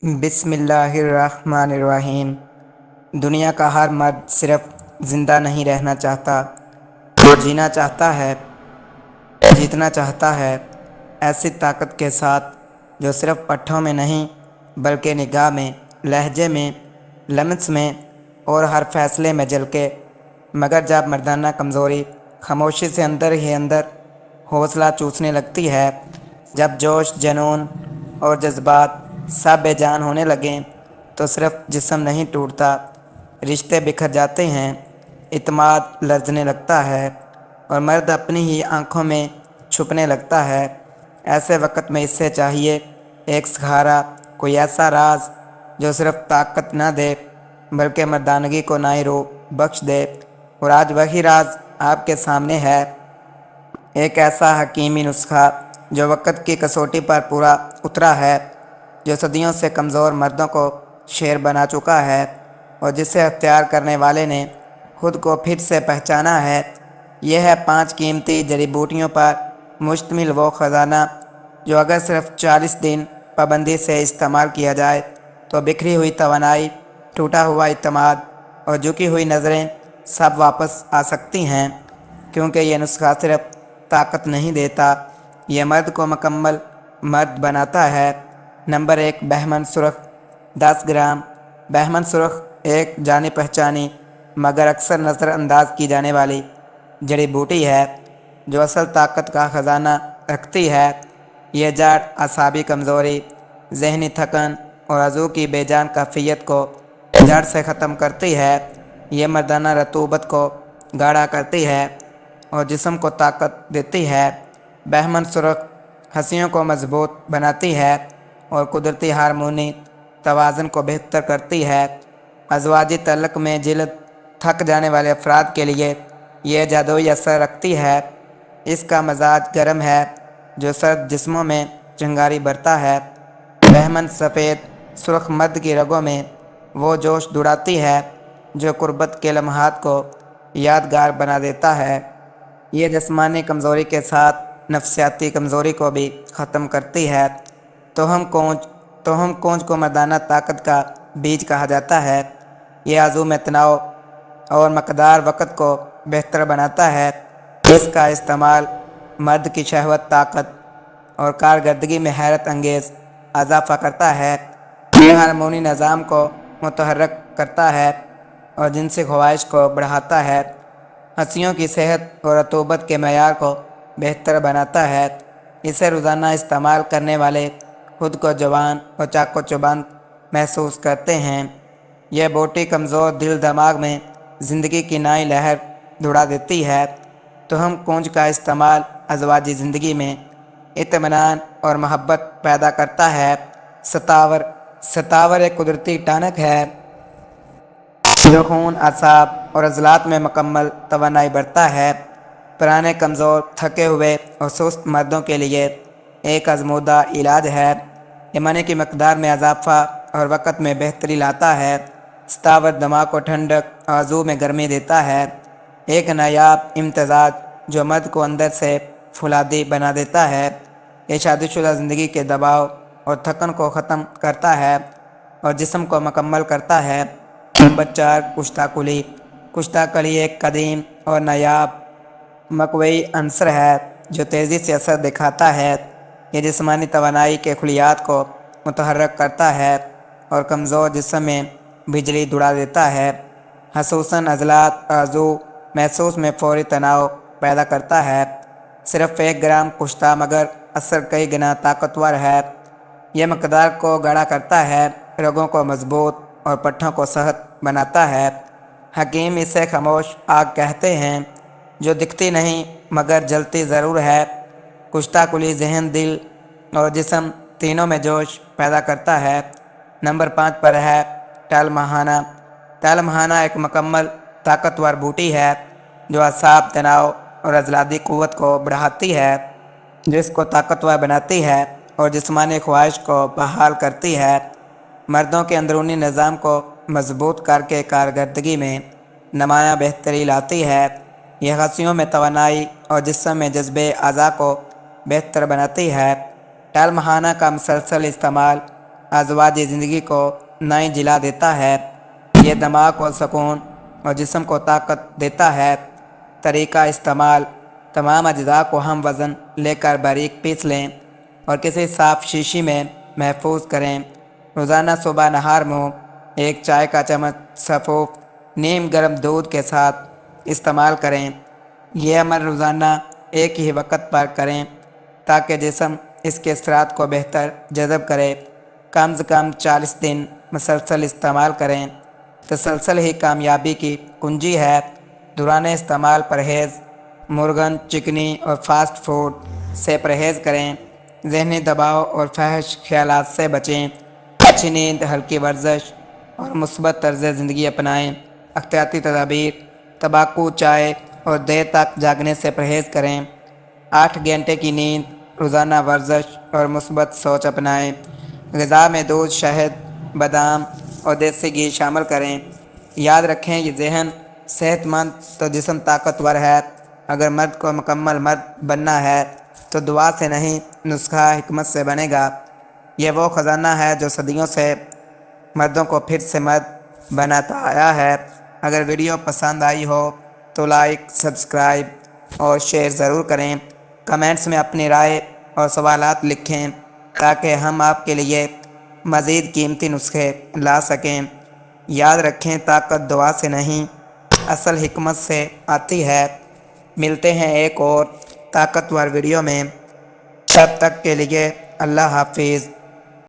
بسم اللہ الرحمن الرحیم۔ دنیا کا ہر مرد صرف زندہ نہیں رہنا چاہتا، وہ جینا چاہتا ہے، جیتنا چاہتا ہے، ایسی طاقت کے ساتھ جو صرف پٹھوں میں نہیں بلکہ نگاہ میں، لہجے میں، لمس میں اور ہر فیصلے میں جھلکے۔ مگر جب مردانہ کمزوری خاموشی سے اندر ہی اندر حوصلہ چوسنے لگتی ہے، جب جوش، جنون اور جذبات سب بے جان ہونے لگیں، تو صرف جسم نہیں ٹوٹتا، رشتے بکھر جاتے ہیں، اعتماد لرزنے لگتا ہے اور مرد اپنی ہی آنکھوں میں چھپنے لگتا ہے۔ ایسے وقت میں اس سے چاہیے ایک سہارا، کوئی ایسا راز جو صرف طاقت نہ دے بلکہ مردانگی کو نئی روح بخش دے۔ اور آج وہی راز آپ کے سامنے ہے، ایک ایسا حکیمی نسخہ جو وقت کی کسوٹی پر پورا اترا ہے، جو صدیوں سے کمزور مردوں کو شیر بنا چکا ہے اور جسے اختیار کرنے والے نے خود کو پھر سے پہچانا ہے۔ یہ ہے 5 قیمتی جڑی بوٹیوں پر مشتمل وہ خزانہ جو اگر صرف 40 دن پابندی سے استعمال کیا جائے تو بکھری ہوئی توانائی، ٹوٹا ہوا اعتماد اور جھکی ہوئی نظریں سب واپس آ سکتی ہیں، کیونکہ یہ نسخہ صرف طاقت نہیں دیتا، یہ مرد کو مکمل مرد بناتا ہے۔ نمبر 1، بہمن سرخ 10 گرام۔ بہمن سرخ ایک جانی پہچانی مگر اکثر نظر انداز کی جانے والی جڑی بوٹی ہے جو اصل طاقت کا خزانہ رکھتی ہے۔ یہ جڑ اعصابی کمزوری، ذہنی تھکن اور عضو کی بے جان کیفیت کو جڑ سے ختم کرتی ہے۔ یہ مردانہ رطوبت کو گاڑھا کرتی ہے اور جسم کو طاقت دیتی ہے۔ بہمن سرخ ہستیوں کو مضبوط بناتی ہے اور قدرتی ہارمونی توازن کو بہتر کرتی ہے۔ ازواجی تعلق میں جلد تھک جانے والے افراد کے لیے یہ جادوئی اثر رکھتی ہے۔ اس کا مزاج گرم ہے جو سرد جسموں میں چنگاری بھرتا ہے۔ بہمن سفید سرخ مرد کی رگوں میں وہ جوش دوڑاتی ہے جو قربت کے لمحات کو یادگار بنا دیتا ہے۔ یہ جسمانی کمزوری کے ساتھ نفسیاتی کمزوری کو بھی ختم کرتی ہے۔ توہم کونج کو مردانہ طاقت کا بیج کہا جاتا ہے۔ یہ عضو میں تناؤ اور مقدار وقت کو بہتر بناتا ہے۔ اس کا استعمال مرد کی شہوت، طاقت اور کارکردگی میں حیرت انگیز اضافہ کرتا ہے۔ یہ ہارمونی نظام کو متحرک کرتا ہے اور جنسی خواہش کو بڑھاتا ہے، ہستیوں کی صحت اور رطوبت کے معیار کو بہتر بناتا ہے۔ اسے روزانہ استعمال کرنے والے خود کو جوان اور چاق و چوبند محسوس کرتے ہیں۔ یہ بوٹی کمزور دل دماغ میں زندگی کی نئی لہر دوڑا دیتی ہے۔ توہم کونج کا استعمال ازواجی زندگی میں اطمینان اور محبت پیدا کرتا ہے۔ ستاور ایک قدرتی ٹانک ہے جو خون، اعصاب اور عضلات میں مکمل توانائی بھرتا ہے۔ پرانے، کمزور، تھکے ہوئے اور سست مردوں کے لیے ایک آزمودہ علاج ہے۔ یہ منی کی مقدار میں اضافہ اور وقت میں بہتری لاتا ہے۔ ستاور دماغ کو ٹھنڈک اور عضو میں گرمی دیتا ہے، ایک نایاب امتزاج جو مرد کو اندر سے فولادی بنا دیتا ہے۔ یہ شادی شدہ زندگی کے دباؤ اور تھکن کو ختم کرتا ہے اور جسم کو مکمل کرتا ہے۔ نمبر 4، کشتہ کلی۔ کشتہ کلی ایک قدیم اور نایاب مقوی عنصر ہے جو تیزی سے اثر دکھاتا ہے۔ یہ جسمانی توانائی کے خلیات کو متحرک کرتا ہے اور کمزور جسم میں بجلی دوڑا دیتا ہے، خصوصاً عضلات اور عضو محسوس میں فوری تناؤ پیدا کرتا ہے۔ صرف 1 گرام کشتہ مگر اثر کئی گنا طاقتور ہے۔ یہ مقدار کو گاڑھا کرتا ہے، رگوں کو مضبوط اور پٹھوں کو صحت بناتا ہے۔ حکیم اسے خاموش آگ کہتے ہیں جو دکھتی نہیں مگر جلتی ضرور ہے۔ کشتہ کلی ذہن، دل اور جسم تینوں میں جوش پیدا کرتا ہے۔ نمبر 5 پر ہے ٹال مہانہ۔ ٹال مہانہ ایک مکمل طاقتور بوٹی ہے جو اعصاب، تناؤ اور عضلاتی قوت کو بڑھاتی ہے، جس کو طاقتور بناتی ہے اور جسمانی خواہش کو بحال کرتی ہے۔ مردوں کے اندرونی نظام کو مضبوط کر کے کارکردگی میں نمایاں بہتری لاتی ہے۔ یہ ہستیوں میں توانائی اور جسم میں جذبے اعضاء کو بہتر بناتی ہے۔ ٹال مہانہ کا مسلسل استعمال ازواجی زندگی کو نئی جلا دیتا ہے۔ یہ دماغ کو سکون اور جسم کو طاقت دیتا ہے۔ طریقہ استعمال: تمام اجزاء کو ہم وزن لے کر باریک پیس لیں اور کسی صاف شیشی میں محفوظ کریں۔ روزانہ صبح نہار منہ 1 چائے کا چمچ سفوف نیم گرم دودھ کے ساتھ استعمال کریں۔ یہ عمل روزانہ ایک ہی وقت پر کریں تاکہ جسم اس کے اثرات کو بہتر جذب کرے۔ کم از کم 40 دن مسلسل استعمال کریں۔ تسلسل ہی کامیابی کی کنجی ہے۔ دوران استعمال پرہیز: مرغن، چکنی اور فاسٹ فوڈ سے پرہیز کریں۔ ذہنی دباؤ اور فحش خیالات سے بچیں۔ اچھی نیند، ہلکی ورزش اور مثبت طرز زندگی اپنائیں۔ احتیاطی تدابیر: تمباکو، چائے اور دیر تک جاگنے سے پرہیز کریں۔ 8 گھنٹے کی نیند، روزانہ ورزش اور مثبت سوچ اپنائیں۔ غذا میں دودھ، شہد، بادام اور دیسی گھی شامل کریں۔ یاد رکھیں، یہ ذہن صحت مند تو جسم طاقتور ہے۔ اگر مرد کو مکمل مرد بننا ہے تو دعا سے نہیں، نسخہ حکمت سے بنے گا۔ یہ وہ خزانہ ہے جو صدیوں سے مردوں کو پھر سے مرد بناتا آیا ہے۔ اگر ویڈیو پسند آئی ہو تو لائک، سبسکرائب اور شیئر ضرور کریں۔ کمنٹس میں اپنی رائے اور سوالات لکھیں تاکہ ہم آپ کے لیے مزید قیمتی نسخے لا سکیں۔ یاد رکھیں، طاقت دعا سے نہیں، اصل حکمت سے آتی ہے۔ ملتے ہیں ایک اور طاقتور ویڈیو میں، تب تک کے لیے اللہ حافظ۔